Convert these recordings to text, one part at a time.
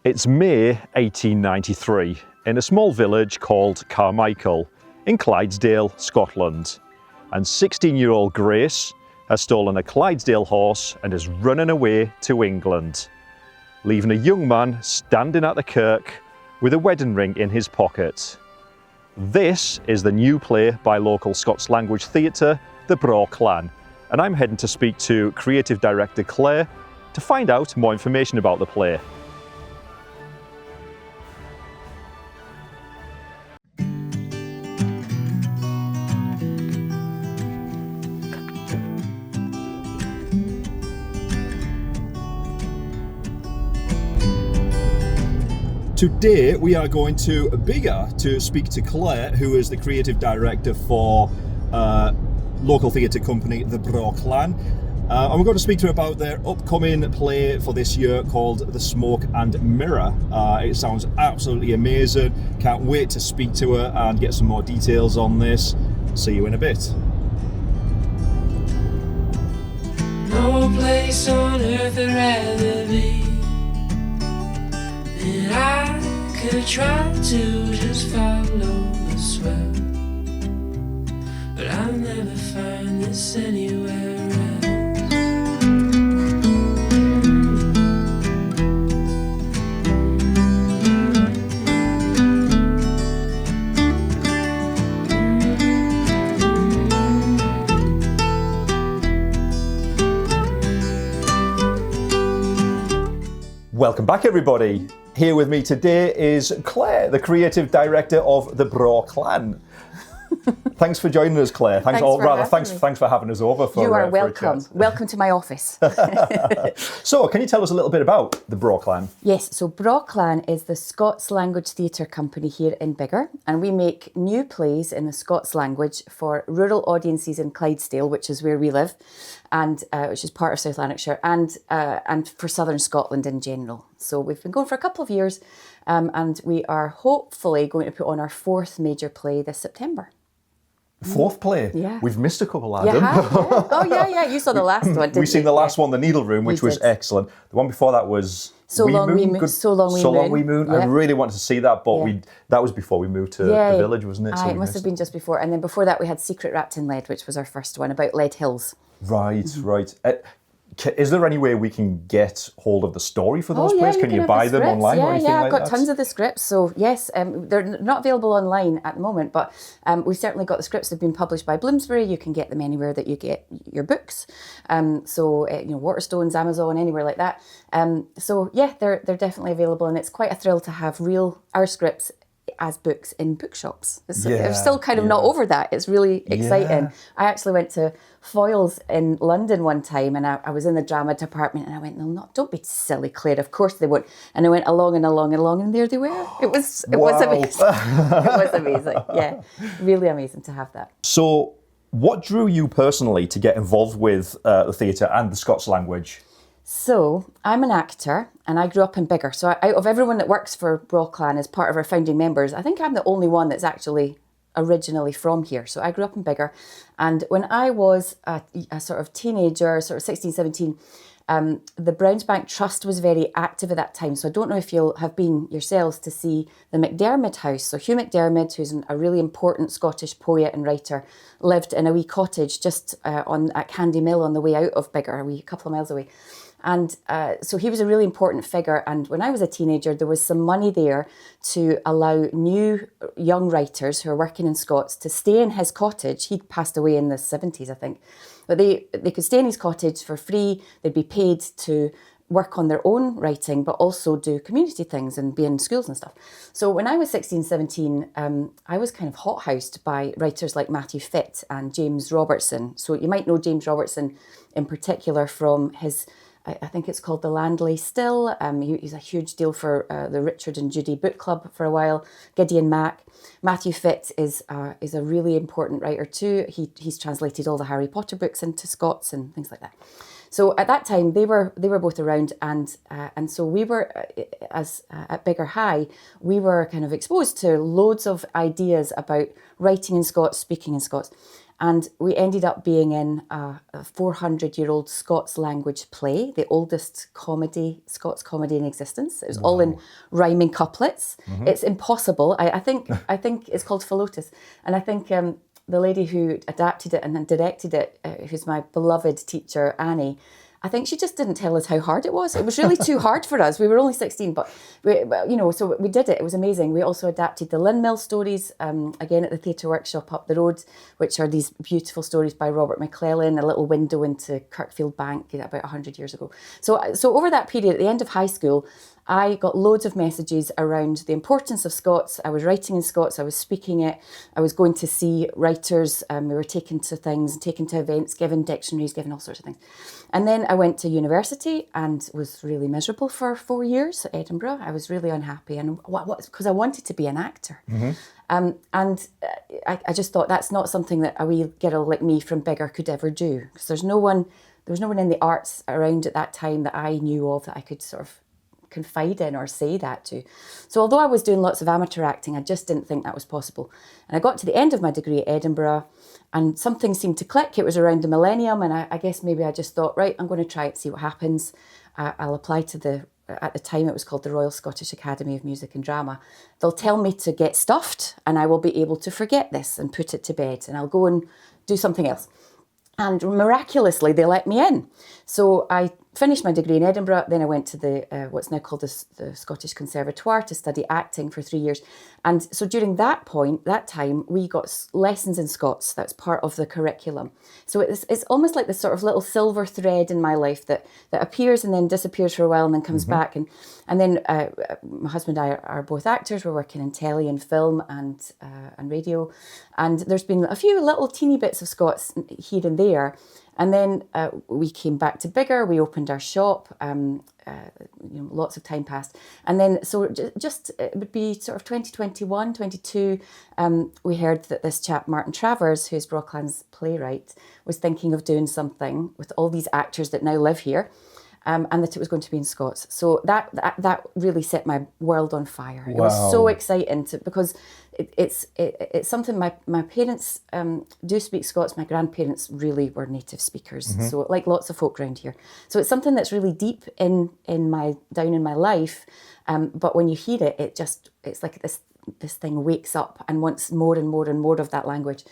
It's May 1893 in a small village called Carmichael in Clydesdale, Scotland. And 16-year-old Grace has stolen a Clydesdale horse and is running away to England, leaving a young man standing at the kirk with a wedding ring in his pocket. This is the new play by local Scots-language theatre, the Braw Clan, and I'm heading to speak to Creative Director Claire to find out more information about the play. Today we are going to Biggar to speak to Claire, who is the creative director for local theatre company the Braw Clan, and we're going to speak to her about their upcoming play for this year called The Smoke and Mirror. It sounds absolutely amazing. Can't wait to speak to her and get some more details on this. See you in a bit. No place on earth I'd rather be. And I could try to just follow the swell, but I'll never find this anywhere else. Welcome back, everybody. Here with me today is Claire, the creative director of the Braw Clan. Thanks for joining us, Claire. Thanks for having us over. You are welcome. Welcome to my office. So, can you tell us a little bit about the Braw Clan? Yes, so Braw Clan is the Scots-language theatre company here in Biggar, and we make new plays in the Scots language for rural audiences in Clydesdale, which is where we live, and which is part of South Lanarkshire, and for southern Scotland in general. So we've been going for a couple of years, and we are hopefully going to put on our fourth major play this September. Fourth play? Yeah. We've missed a couple, Adam. You have, yeah. Oh, yeah. You saw the last one, didn't you? We've seen the last one, The Needle Room, which was excellent. The one before that was So Long Wee Moon. Yeah. I really wanted to see that, but that was before we moved to the village, wasn't it? It must have been just before. And then before that, we had Secret Wrapped in Lead, which was our first one, about Lead Hills. Right. Is there any way we can get hold of the story for those plays? Can you buy them online or anything like that? I've got tons of the scripts. So yes, they're not available online at the moment, but we've certainly got the scripts. They've been published by Bloomsbury. You can get them anywhere that you get your books. Waterstones, Amazon, anywhere like that. They're definitely available, and it's quite a thrill to have our scripts as books in bookshops. I'm still kind of not over that. It's really exciting. Yeah. I actually went to Foyle's in London one time, and I was in the drama department, and I went, no, don't be silly, Claire, of course they won't. And I went along, and there they were. It was amazing. It was amazing. Yeah, really amazing to have that. So what drew you personally to get involved with the theatre and the Scots language? So, I'm an actor, and I grew up in Biggar. So out of everyone that works for Braw Clan as part of our founding members, I think I'm the only one that's actually originally from here. So I grew up in Biggar, and when I was a sort of teenager, sort of 16, 17, the Brownsbank Trust was very active at that time. So I don't know if you'll have been yourselves to see the McDermott House. So Hugh McDermott, who's a really important Scottish poet and writer, lived in a wee cottage just at Candy Mill on the way out of Biggar, a couple of miles away. And so he was a really important figure. And when I was a teenager, there was some money there to allow new young writers who are working in Scots to stay in his cottage. He'd passed away in the 70s, I think. But they could stay in his cottage for free. They'd be paid to work on their own writing, but also do community things and be in schools and stuff. So when I was 16, 17, I was kind of hothoused by writers like Matthew Fitt and James Robertson. So you might know James Robertson in particular from his... I think it's called The Land Lay Still. He's a huge deal for the Richard and Judy Book Club for a while. Gideon Mack. Matthew Fitt is a really important writer too. He's translated all the Harry Potter books into Scots and things like that. So at that time they were both around, and so we were at Biggar High, we were kind of exposed to loads of ideas about writing in Scots, speaking in Scots. And we ended up being in a 400-year-old Scots-language play, the oldest Scots comedy in existence. It was all in rhyming couplets. It's impossible. I think it's called Philotas. And I think the lady who adapted it and then directed it, who's my beloved teacher, Annie, I think she just didn't tell us how hard it was. It was really too hard for us. We were only 16, but so we did it. It was amazing. We also adapted the Lynn Mill stories, again at the Theatre Workshop up the road, which are these beautiful stories by Robert McClellan, a little window into Kirkfield Bank about 100 years ago. So over that period, at the end of high school, I got loads of messages around the importance of Scots. I was writing in Scots, I was speaking it, I was going to see writers, we were taken to things, taken to events, given dictionaries, given all sorts of things. And then I went to university and was really miserable for 4 years at Edinburgh. I was really unhappy, and because I wanted to be an actor. I just thought that's not something that a wee girl like me from Biggar could ever do, because there was no one in the arts around at that time that I knew of that I could sort of confide in or say that to. So although I was doing lots of amateur acting, I just didn't think that was possible. And I got to the end of my degree at Edinburgh and something seemed to click. It was around the millennium, and I guess maybe I just thought, right, I'm going to try it, see what happens. I'll apply to at the time it was called the Royal Scottish Academy of Music and Drama. They'll tell me to get stuffed and I will be able to forget this and put it to bed, and I'll go and do something else. And miraculously, they let me in. So I finished my degree in Edinburgh. Then I went to the what's now called the Scottish Conservatoire to study acting for 3 years. And so during that time, we got lessons in Scots. That's part of the curriculum. So it's almost like this sort of little silver thread in my life that appears and then disappears for a while and then comes back. And then my husband and I are both actors. We're working in telly and film and radio. And there's been a few little teeny bits of Scots here and there. And then we came back to Biggar, we opened our shop, lots of time passed. And then, so just it would be sort of 2021, 22, we heard that this chap, Martin Travers, who's Braw Clan's playwright, was thinking of doing something with all these actors that now live here. And that it was going to be in Scots. So that really set my world on fire. It was so exciting because it's something my parents do speak Scots. My grandparents really were native speakers. So like lots of folk around here. So it's something that's really deep in my life. But when you hear it, it's like this thing wakes up and wants more and more and more of that language.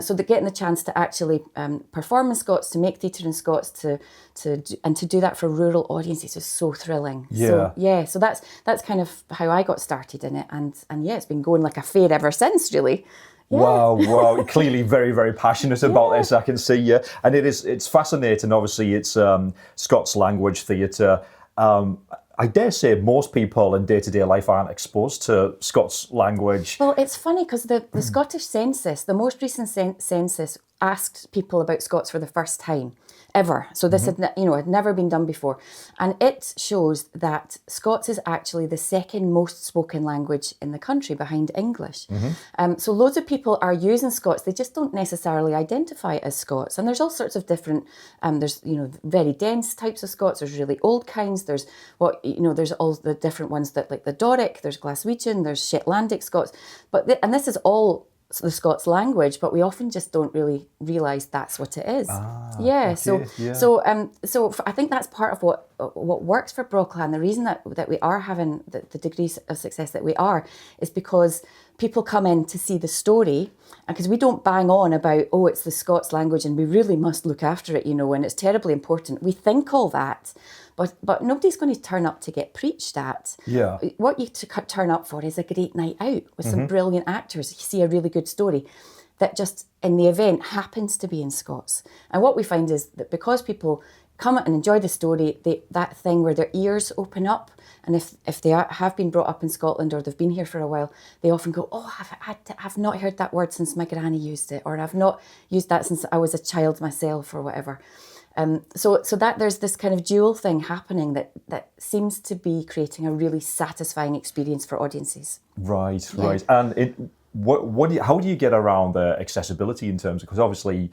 So getting the chance to actually perform in Scots, to make theatre in Scots, to do that for rural audiences is so thrilling. So that's kind of how I got started in it, and it's been going like a fair ever since, really. Yeah. Wow! Clearly, very, very passionate about this. I can see, and it's fascinating. Obviously, it's Scots-language theatre. I dare say most people in day-to-day life aren't exposed to Scots language. Well, it's funny because the Scottish census, the most recent census, asked people about Scots for the first time ever. So this had never been done before. And it shows that Scots is actually the second most spoken language in the country behind English. So loads of people are using Scots. They just don't necessarily identify as Scots. And there's all sorts of different, there's, very dense types of Scots. There's really old kinds. There's there's all the different ones that like the Doric, there's Glaswegian, there's Shetlandic Scots. And this is all the Scots language, but we often just don't really realise that's what it is. So I think that's part of what works for Braw Clan. The reason that we are having the degrees of success that we are is because people come in to see the story, and because we don't bang on about, it's the Scots language and we really must look after it, and it's terribly important. We think all that, but nobody's going to turn up to get preached at. Yeah. What you turn up for is a great night out with some brilliant actors. You see a really good story that just in the event happens to be in Scots. And what we find is that because people come and enjoy the story, that thing where their ears open up, and if they have been brought up in Scotland or they've been here for a while, they often go, I've not heard that word since my granny used it, or I've not used that since I was a child myself, or whatever. So that there's this kind of dual thing happening that seems to be creating a really satisfying experience for audiences. Right. And how do you get around the accessibility in terms of, because obviously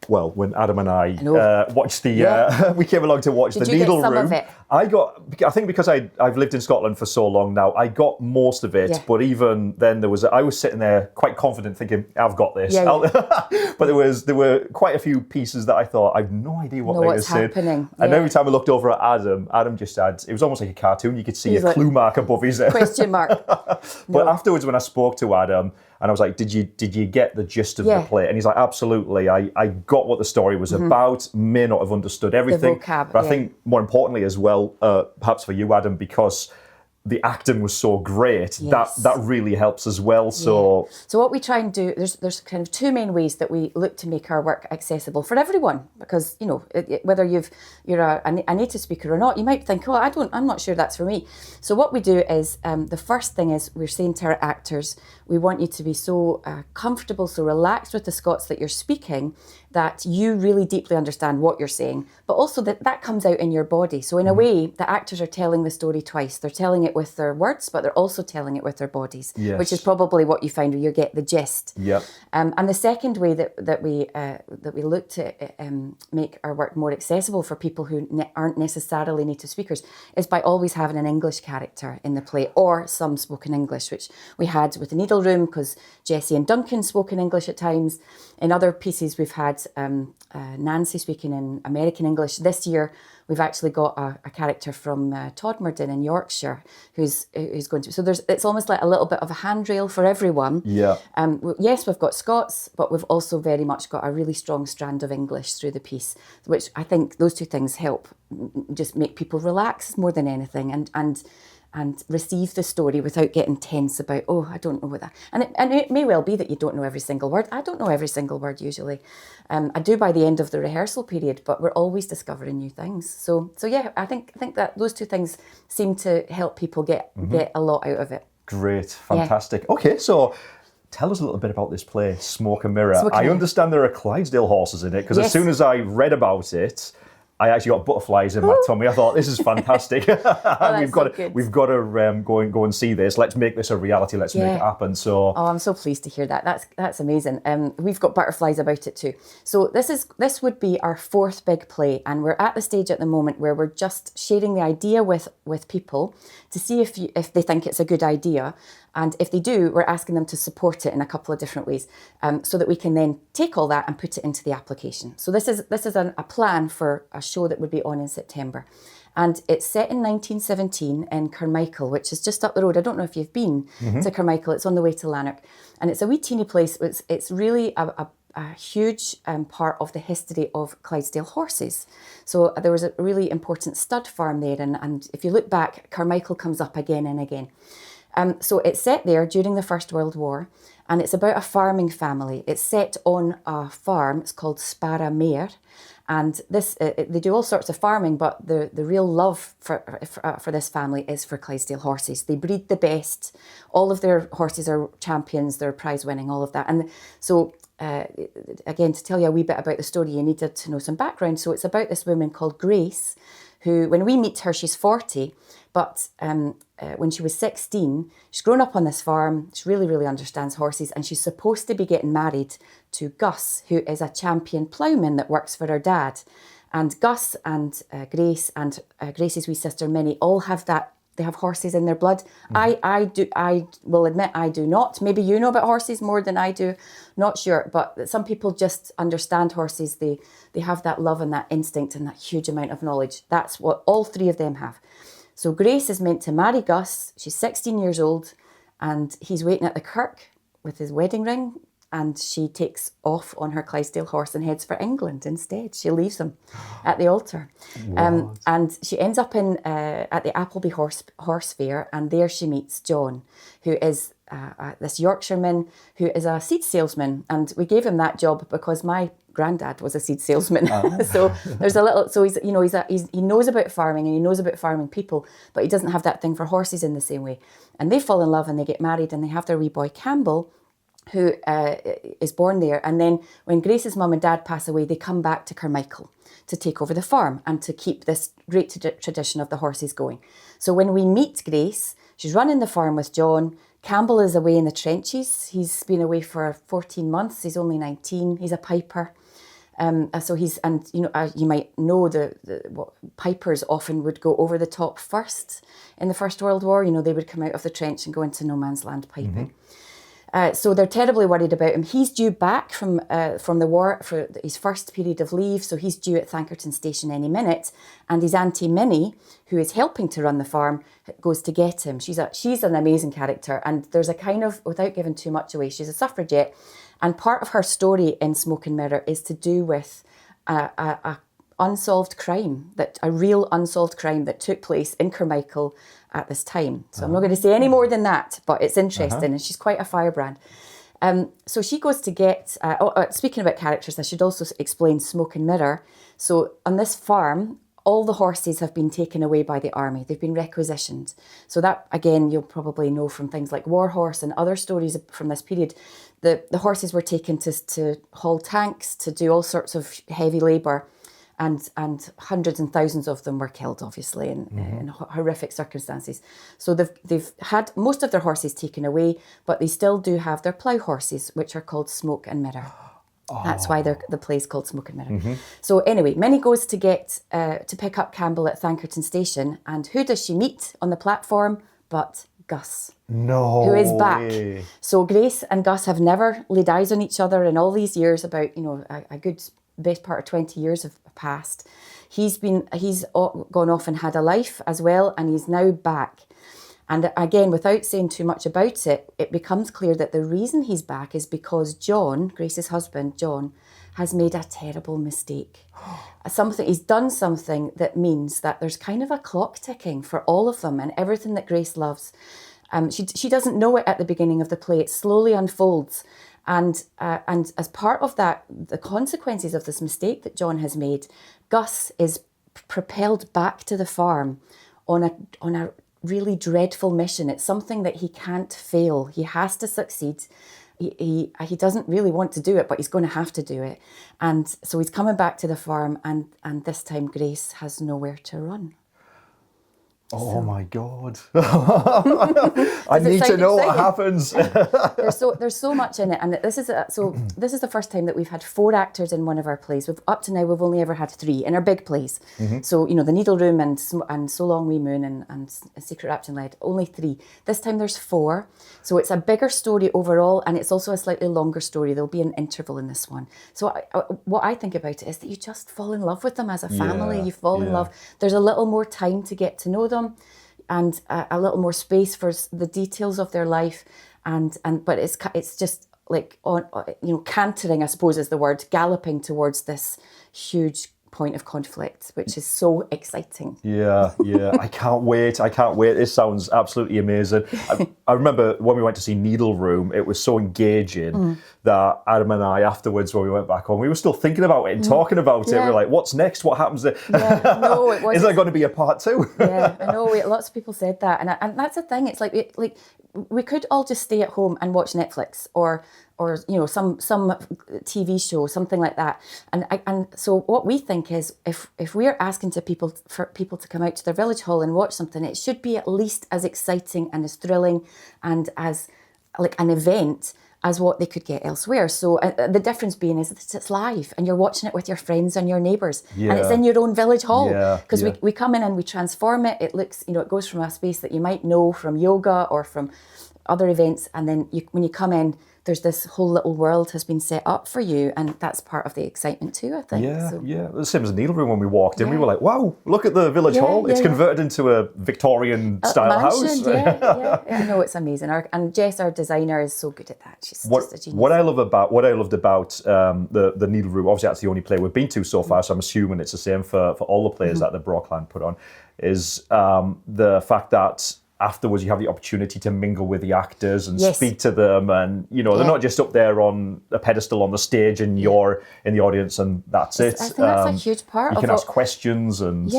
well, when Adam and I know. watched we came along to watch Did the you get Needle some Room. of it? I think because I've lived in Scotland for so long now, I got most of it. Yeah. But even then, I was sitting there quite confident, thinking, "I've got this." Yeah. But there were quite a few pieces that I thought, I've no idea what they were saying. Happening. And Yeah. every time I looked over at Adam just had, it was almost like a cartoon. You could see He's a like, clue mark above his head. Question mark. But afterwards, when I spoke to Adam, and I was like, did you get the gist of the play? And he's like, absolutely. I got what the story was about, may not have understood everything. The vocab, but I think more importantly as well, perhaps for you, Adam, because the acting was so great, Yes. that really helps as well. So So what we try and do, there's kind of two main ways that we look to make our work accessible for everyone, because whether you're a native speaker or not, you might think, I'm not sure that's for me. So what we do is the first thing is we're saying to our actors, we want you to be so comfortable, so relaxed with the Scots that you're speaking, that you really deeply understand what you're saying, but also that comes out in your body. So in a way, the actors are telling the story twice. They're telling it with their words, but they're also telling it with their bodies, which is probably what you find where you get the gist. Yep. And the second way that we look to make our work more accessible for people who aren't necessarily native speakers is by always having an English character in the play or some spoken English, which we had with the Needle Room, because Jessie and Duncan spoke in English at times. In other pieces, we've had Nancy speaking in American English. This year, we've actually got a character from Todmorden in Yorkshire who's going to. So it's almost like a little bit of a handrail for everyone. Yeah. Yes, we've got Scots, but we've also very much got a really strong strand of English through the piece, which I think those two things help just make people relax more than anything, and receive the story without getting tense about, I don't know what that. And it may well be that you don't know every single word. I don't know every single word usually. I do by the end of the rehearsal period, but we're always discovering new things. So yeah, I think that those two things seem to help people get a lot out of it. Great, fantastic. Yeah. Okay, so tell us a little bit about this play, Smoke and Mirror. I understand there are Clydesdale horses in it, because as soon as I read about it, I actually got butterflies in my tummy. I thought, this is fantastic. We've got to go and see this. Let's make this a reality. Let's make it happen. So, I'm so pleased to hear that. That's amazing. We've got butterflies about it too. So this would be our fourth big play, and we're at the stage at the moment where we're just sharing the idea with people to see if they think it's a good idea. And if they do, we're asking them to support it in a couple of different ways, so that we can then take all that and put it into the application. So this is a plan for a show that would be on in September. And it's set in 1917 in Carmichael, which is just up the road. I don't know if you've been to Carmichael. It's on the way to Lanark. And it's a wee teeny place. It's really a huge part of the history of Clydesdale horses. So there was a really important stud farm there. And if you look back, Carmichael comes up again and again. So it's set there during the First World War, and it's about a farming family. It's set on a farm. It's called Sparra Mare, and they do all sorts of farming, but the real love for this family is for Clydesdale horses. They breed the best. All of their horses are champions. They're prize winning. All of that, and so. Again, to tell you a wee bit about the story, you needed to know some background. So it's about this woman called Grace, who, when we meet her, she's 40, but when she was 16, she's grown up on this farm. She really, really understands horses, and she's supposed to be getting married to Gus, who is a champion ploughman that works for her dad. And Gus and Grace and Grace's wee sister Minnie all have that. They have horses in their blood. I will admit I do not. Maybe you know about horses more than I do. Not sure. But some people just understand horses. They have that love and that instinct and that huge amount of knowledge. That's what all three of them have. So Grace is meant to marry Gus. She's 16 years old, and he's waiting at the kirk with his wedding ring. And she takes off on her Clydesdale horse and heads for England instead. She leaves him at the altar. And she ends up at the Appleby Horse Fair, and there she meets John, who is this Yorkshireman who is a seed salesman. And we gave him that job because my granddad was a seed salesman. So there's a little, so he knows about farming and he knows about farming people, but he doesn't have that thing for horses in the same way. And they fall in love and they get married, and they have their wee boy Campbell, who is born there. And then when Grace's mum and dad pass away, they come back to Carmichael to take over the farm and to keep this great tradition of the horses going. So when we meet Grace, she's running the farm with John. Campbell is away in the trenches. He's been away for 14 months. He's only 19. He's a piper. So he's, and you might know what pipers often would go over the top first in the First World War. They would come out of the trench and go into no man's land piping. So they're terribly worried about him. He's due back from the war for his first period of leave, so he's due at Thankerton Station any minute. And his Auntie Minnie, who is helping to run the farm, goes to get him. She's an amazing character, and there's a kind of, without giving too much away, she's a suffragette, and part of her story in Smoke and Mirror is to do with a unsolved crime, a real unsolved crime that took place in Carmichael at this time. So I'm not going to say any more than that, but it's interesting, and she's quite a firebrand. So she goes to get, speaking about characters, I should also explain Smoke and Mirror. So on this farm, all the horses have been taken away by the army. They've been requisitioned. So that, again, you'll probably know from things like War Horse and other stories from this period. The horses were taken to haul tanks, to do all sorts of heavy labour. And hundreds and thousands of them were killed, obviously, in horrific circumstances. So they've had most of their horses taken away, but they still do have their plough horses, which are called Smoke and Mirror. That's why the play's called Smoke and Mirror. So anyway, Minnie goes to pick up Campbell at Thankerton Station, and who does she meet on the platform but Gus? No, who is back. way. So Grace and Gus have never laid eyes on each other in all these years. About a good best part of 20 years have passed. He's gone off and had a life as well, and he's now back. And again, without saying too much about it, it becomes clear that the reason he's back is because John, Grace's husband, John, has made a terrible mistake. He's done something that means that there's kind of a clock ticking for all of them and everything that Grace loves. She doesn't know it at the beginning of the play. It slowly unfolds. And as part of that, the consequences of this mistake that John has made, Gus is propelled back to the farm on a really dreadful mission. It's something that he can't fail. He has to succeed. He doesn't really want to do it, but he's going to have to do it. And so he's coming back to the farm, and this time Grace has nowhere to run. Oh my God. I need to know what happens. There's so much in it, and this is the first time that we've had 4 actors in one of our plays. Up to now we've only ever had 3 in our big plays. So the Needle Room and So Long Wee Moon and Secret Rapton Led, only 3. This time there's 4. So it's a bigger story overall, and it's also a slightly longer story. There'll be an interval in this one. So what I think about it is that you just fall in love with them as a family. You fall in love. There's a little more time to get to know them, and a little more space for the details of their life, but it's just like cantering, I suppose is the word, galloping towards this huge point of conflict, which is so exciting. Yeah. I can't wait. This sounds absolutely amazing. I remember when we went to see Needle Room, it was so engaging that Adam and I afterwards, when we went back home, we were still thinking about it and talking about it. We were like, what's next? What happens there? Yeah, no, it wasn't. Is there going to be a part 2? Yeah, I know. Lots of people said that, and that's the thing. It's like we could all just stay at home and watch Netflix or some TV show, something like that. And so what we think is, if we're asking for people to come out to their village hall and watch something, it should be at least as exciting and as thrilling and as like an event as what they could get elsewhere. So the difference being is that it's live and you're watching it with your friends and your neighbours, and it's in your own village hall. Because we come in and we transform it. It looks, it goes from a space that you might know from yoga or from other events, and then when you come in, there's this whole little world has been set up for you, and that's part of the excitement too, I think. Yeah. The same as Needle Room. When we walked in, we were like, wow, look at the village hall. It's converted into a Victorian style house. Yeah. No, it's amazing. And Jess, our designer, is so good at that. She's just a genius. What I loved about the Needle Room, obviously that's the only play we've been to so far, so I'm assuming it's the same for all the plays that the Braw Clan put on, is the fact that afterwards you have the opportunity to mingle with the actors and speak to them, and they're not just up there on a pedestal on the stage and you're in the audience and that's it. I think that's a huge part of it. You can ask questions and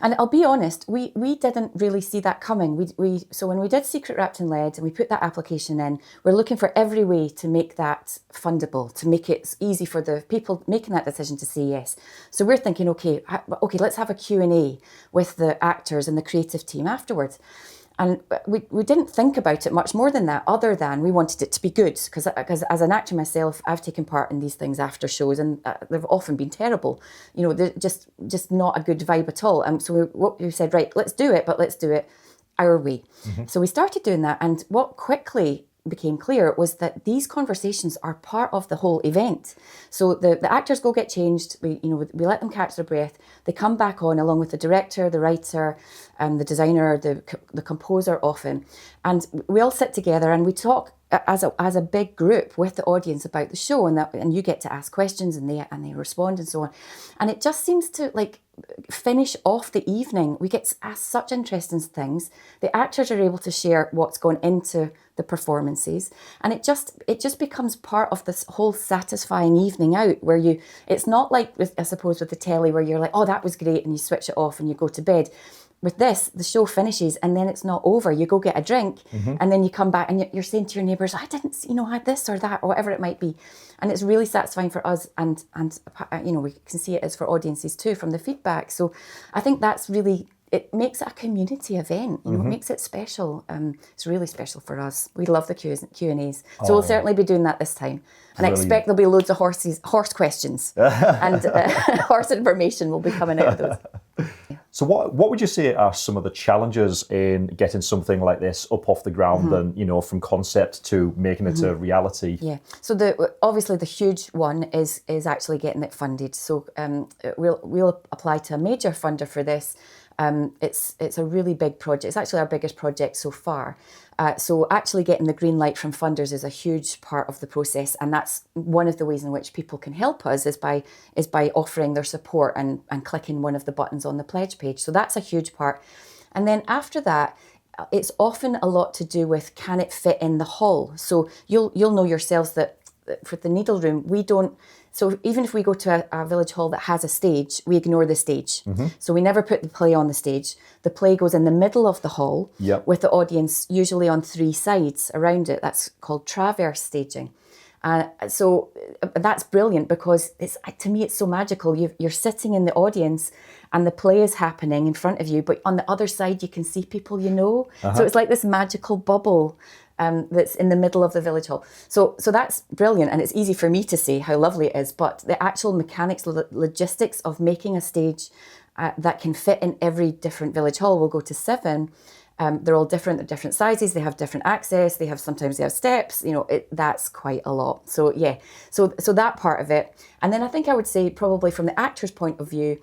and I'll be honest, we didn't really see that coming. So when we did Secret Rapton Led and we put that application in, we're looking for every way to make that fundable, to make it easy for the people making that decision to say yes. So we're thinking, okay, let's have a Q&A with the actors and the creative team afterwards. And we didn't think about it much more than that, other than we wanted it to be good. Because as an actor myself, I've taken part in these things after shows, and they've often been terrible. You know, they're just not a good vibe at all. And so we said, right, let's do it, but let's do it our way. So we started doing that, and what quickly became clear was that these conversations are part of the whole event. So the actors go get changed, we let them catch their breath, they come back on along with the director, the writer, the designer, the composer often, and we all sit together and we talk as a big group with the audience about the show, and you get to ask questions and they respond and so on. And it just seems to like finish off the evening. We get asked such interesting things. The actors are able to share what's gone into the performances, and it just becomes part of this whole satisfying evening out, where it's not like I suppose with the telly where you're like, oh, that was great, and you switch it off and you go to bed. With this, the show finishes and then it's not over. You go get a drink and then you come back and you're saying to your neighbours, I didn't, I had this or that or whatever it might be. And it's really satisfying for us, and we can see it is for audiences too from the feedback. So I think that's really, it makes it a community event, it makes it special. It's really special for us. We love the Q&As. So we'll certainly be doing that this time. And I expect there'll be loads of horse questions and horse information will be coming out of those. So what would you say are some of the challenges in getting something like this up off the ground and, from concept to making it a reality? Yeah. So obviously the huge one is actually getting it funded. So we'll apply to a major funder for this. It's a really big project. It's actually our biggest project so far. So actually getting the green light from funders is a huge part of the process, and that's one of the ways in which people can help us is by offering their support and clicking one of the buttons on the pledge page. So that's a huge part. And then after that, it's often a lot to do with, can it fit in the hall? So you'll know yourselves that for the needle room, we don't. So even if we go to a village hall that has a stage, we ignore the stage. So we never put the play on the stage. The play goes in the middle of the hall with the audience usually on 3 sides around it. That's called traverse staging. So that's brilliant because to me it's so magical. You're sitting in the audience and the play is happening in front of you, but on the other side you can see people you know. So it's like this magical bubble that's in the middle of the village hall. So that's brilliant, and it's easy for me to say how lovely it is, but the actual mechanics, logistics of making a stage that can fit in every different village hall, we'll go to 7. They're all different, they're different sizes, they have different access, sometimes they have steps, that's quite a lot. So yeah, so that part of it. And then I think I would say probably from the actor's point of view,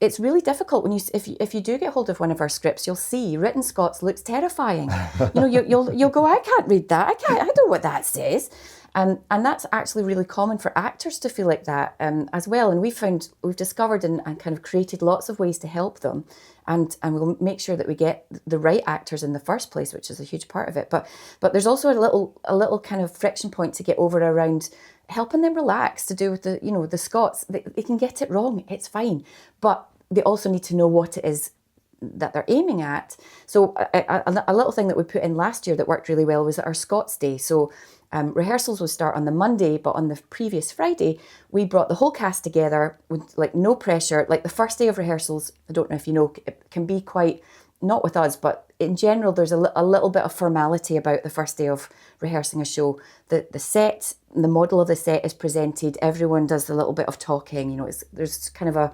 it's really difficult when if you do get hold of one of our scripts, you'll see written Scots looks terrifying. You'll go, I can't read that. I don't know what that says. And that's actually really common for actors to feel like that as well. And we've discovered and kind of created lots of ways to help them. And we'll make sure that we get the right actors in the first place, which is a huge part of it. But there's also a little kind of friction point to get over around helping them relax, to do with the Scots. They can get it wrong, it's fine. But they also need to know what it is that they're aiming at. So a little thing that we put in last year that worked really well was our Scots Day. So rehearsals would start on the Monday, but on the previous Friday, we brought the whole cast together with like no pressure. Like the first day of rehearsals, I don't know if you know, it can be quite, not with us, but in general, there's a little bit of formality about the first day of rehearsing a show. The set, the model of the set is presented. Everyone does a little bit of talking. There's kind of a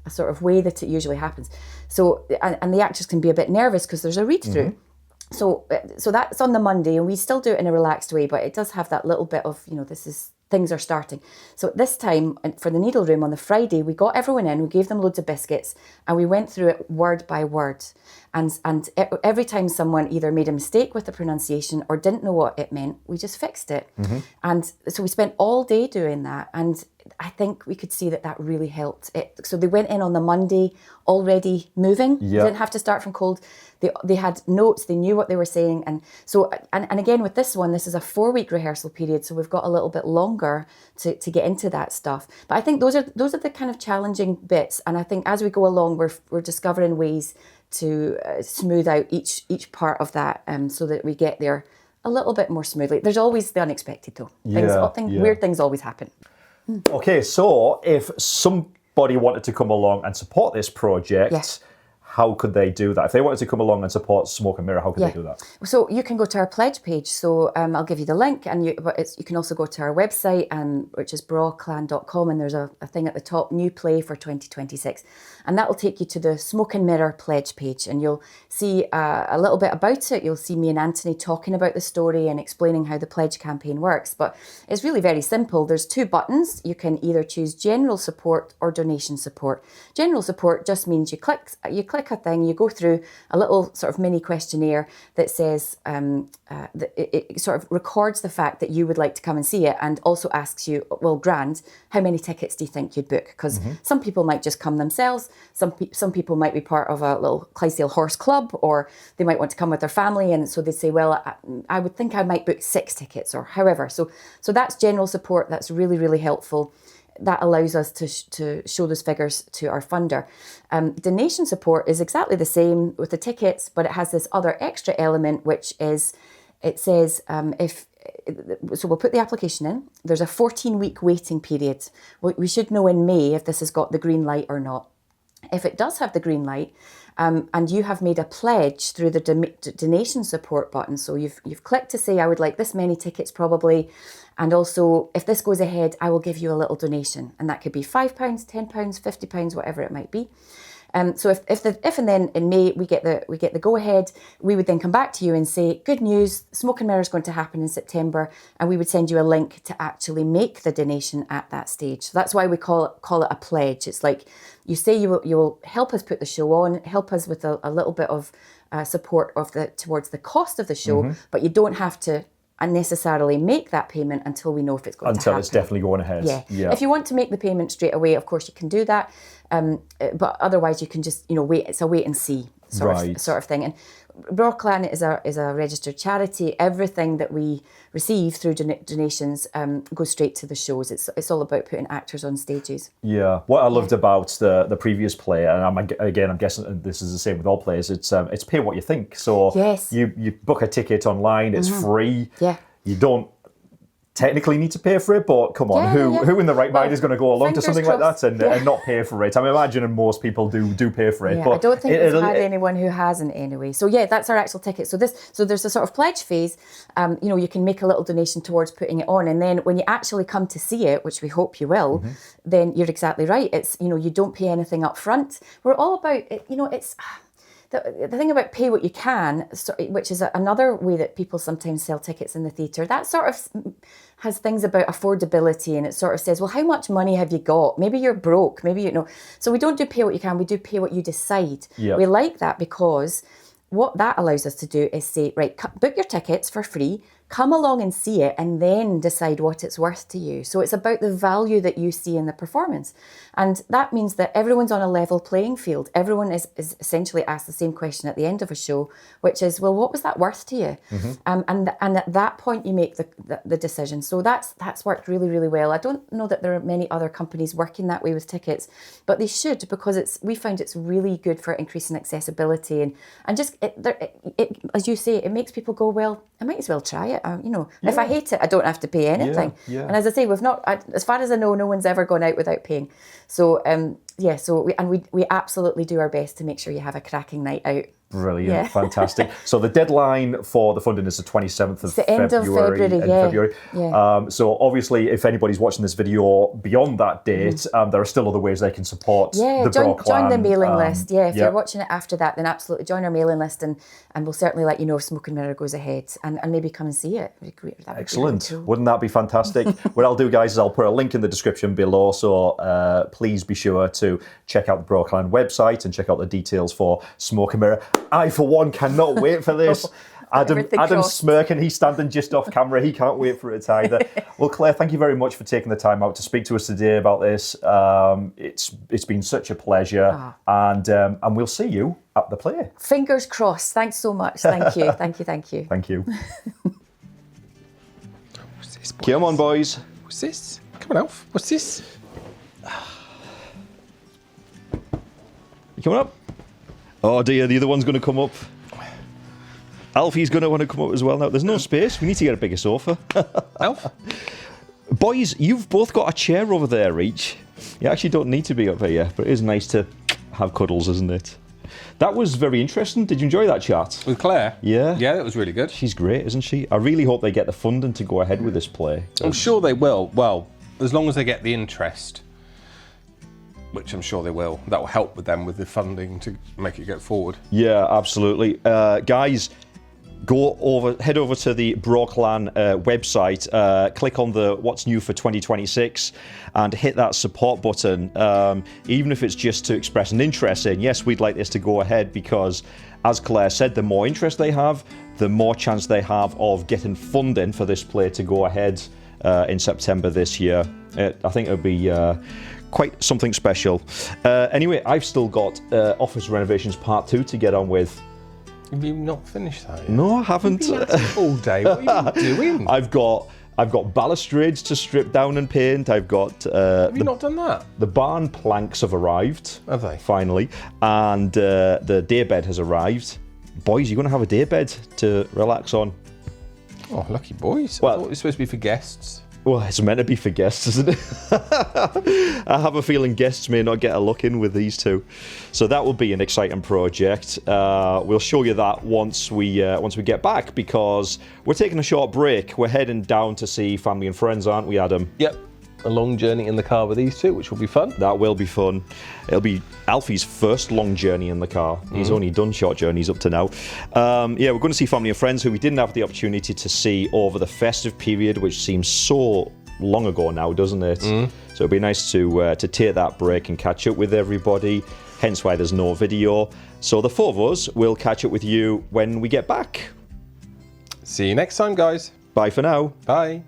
sort of way that it usually happens. So, and the actors can be a bit nervous because there's a read through. So that's on the Monday, and we still do it in a relaxed way, but it does have that little bit of, things are starting. So this time for the needle room on the Friday, we got everyone in, we gave them loads of biscuits, and we went through it word by word. And every time someone either made a mistake with the pronunciation or didn't know what it meant, we just fixed it. And so we spent all day doing that. And I think we could see that really helped. So they went in on the Monday already moving. They didn't have to start from cold. They had notes, they knew what they were saying. And so, and again, with this one, this is a 4-week rehearsal period. So we've got a little bit longer to get into that stuff. But I think those are the kind of challenging bits. And I think as we go along, we're discovering ways to smooth out each part of that so that we get there a little bit more smoothly. There's always the unexpected though. Weird things always happen. Okay, so if somebody wanted to come along and support this project, how could they do that? If they wanted to come along and support Smoke and Mirror, how could they do that? So you can go to our pledge page. So I'll give you the link, and you can also go to our website, which is brawclan.com, and there's a thing at the top, new play for 2026. And that will take you to the Smoke and Mirror pledge page, and you'll see a little bit about it. You'll see me and Anthony talking about the story and explaining how the pledge campaign works. But it's really very simple. There's 2 buttons. You can either choose general support or donation support. General support just means you click a thing, you go through a little sort of mini questionnaire that says, it sort of records the fact that you would like to come and see it, and also asks you, well, grand, how many tickets do you think you'd book? Because some people might just come themselves. Some people might be part of a little Clydesdale horse club, or they might want to come with their family, and so they say, well, I would think I might book 6 tickets, or however. So that's general support. That's really, really helpful. That allows us to show those figures to our funder. Donation support is exactly the same with the tickets, but it has this other extra element, which is, it says, so we'll put the application in. There's a 14-week waiting period. We should know in May if this has got the green light or not. If it does have the green light, and you have made a pledge through the donation support button, so you've clicked to say, I would like this many tickets probably, and also if this goes ahead, I will give you a little donation, and that could be £5, £10, £50, whatever it might be. So if and then in May we get the go ahead, we would then come back to you and say, good news, Smoke and Mirror is going to happen in September, and we would send you a link to actually make the donation at that stage. So that's why we call it a pledge. It's like you say you will help us put the show on, help us with a little bit of support towards the cost of the show, but you don't have to unnecessarily make that payment until we know if it's going to happen. Until it's definitely going ahead. Yeah. If you want to make the payment straight away, of course you can do that. But otherwise you can just, wait. It's a wait and see sort of thing. And Braw Clan is a registered charity. Everything that we receive through donations goes straight to the shows. It's all about putting actors on stages. Yeah. What I loved about the previous play, and I'm guessing this is the same with all plays, it's pay what you think. So yes. you book a ticket online, it's free. Yeah. You don't technically need to pay for it, but come on, who in the right mind is going to go along to something like that and not pay for it? I'm imagining most people do pay for it. Yeah, but I don't think we've had anyone who hasn't anyway. So yeah, that's our actual ticket. So there's a sort of pledge phase. You can make a little donation towards putting it on, and then when you actually come to see it, which we hope you will, then you're exactly right. It's you don't pay anything up front. We're all about it. It's. The thing about pay what you can, which is another way that people sometimes sell tickets in the theatre, that sort of has things about affordability, and it sort of says, well, how much money have you got? Maybe you're broke, maybe So we don't do pay what you can, we do pay what you decide. Yep. We like that because what that allows us to do is say, right, book your tickets for free, come along and see it, and then decide what it's worth to you. So it's about the value that you see in the performance. And that means that everyone's on a level playing field. Everyone is essentially asked the same question at the end of a show, which is, well, what was that worth to you? And at that point, you make the decision. So that's worked really, really well. I don't know that there are many other companies working that way with tickets, but they should, because we found it's really good for increasing accessibility and just, as you say, it makes people go, well, I might as well try it. If I hate it, I don't have to pay anything. Yeah. And as I say, as far as I know, no one's ever gone out without paying. So we absolutely do our best to make sure you have a cracking night out. Brilliant, fantastic. So the deadline for the funding is the 27th of February. End of February. Yeah. So obviously, if anybody's watching this video beyond that date, there are still other ways they can support the Braw Clan. Join the mailing list. Yeah, if you're watching it after that, then absolutely join our mailing list, and we'll certainly let you know if Smoke and Mirror goes ahead, and maybe come and see it. Excellent. Really cool. Wouldn't that be fantastic? What I'll do, guys, is I'll put a link in the description below, so please be sure to check out the Braw Clan website and check out the details for Smoke and Mirror. I, for one, cannot wait for this. Adam's smirking, he's standing just off camera, he can't wait for it either. Well, Claire, thank you very much for taking the time out to speak to us today about this. It's been such a pleasure, and we'll see you at the play. Fingers crossed. Thanks so much. Thank you. Thank you. Thank you. What's this, boys? Come on, boys. What's this? Come on, Alf. What's this? You coming up? Oh dear, the other one's going to come up. Alfie's going to want to come up as well now. There's no space. We need to get a bigger sofa. Alf? Boys, you've both got a chair over there each. You actually don't need to be up here, but it is nice to have cuddles, isn't it? That was very interesting. Did you enjoy that chat? With Claire? Yeah. Yeah, that was really good. She's great, isn't she? I really hope they get the funding to go ahead with this play. I'm sure they will. Well, as long as they get the interest, which I'm sure they will. That will help with them with the funding to make it go forward. Yeah, absolutely. Guys, head over to the Braw Clan website, click on the What's New for 2026 and hit that support button, even if it's just to express an interest in, yes, we'd like this to go ahead, because as Claire said, the more interest they have, the more chance they have of getting funding for this play to go ahead in September this year. I think it would be quite something special. Anyway, I've still got Office Renovations Part 2 to get on with. Have you not finished that yet? No, I haven't. You've been at it all day. What are you doing? I've got balustrades to strip down and paint. I've got Have you not done that? the barn planks have arrived. Have they? Finally, and the daybed has arrived. Boys, you're going to have a daybed to relax on. Oh, lucky boys. Well- I thought it was supposed to be for guests. Well, it's meant to be for guests, isn't it? I have a feeling guests may not get a look in with these two. So that will be an exciting project. We'll show you that once we get back, because we're taking a short break. We're heading down to see family and friends, aren't we, Adam? Yep. A long journey in the car with these two, which will be fun. That will be fun. It'll be Alfie's first long journey in the car. He's only done short journeys up to now. Yeah, we're going to see family and friends who we didn't have the opportunity to see over the festive period, which seems so long ago now, doesn't it? So it'll be nice to take that break and catch up with everybody, hence why there's no video. So the four of us will catch up with you when we get back. See you next time, guys. Bye for now. Bye.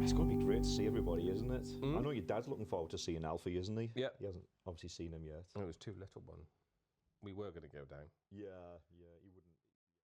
It's going to be great to see everybody, isn't it? I know your dad's looking forward to seeing Alfie, isn't he? Yeah. He hasn't obviously seen him yet. It was too little one. We were going to go down. Yeah, yeah.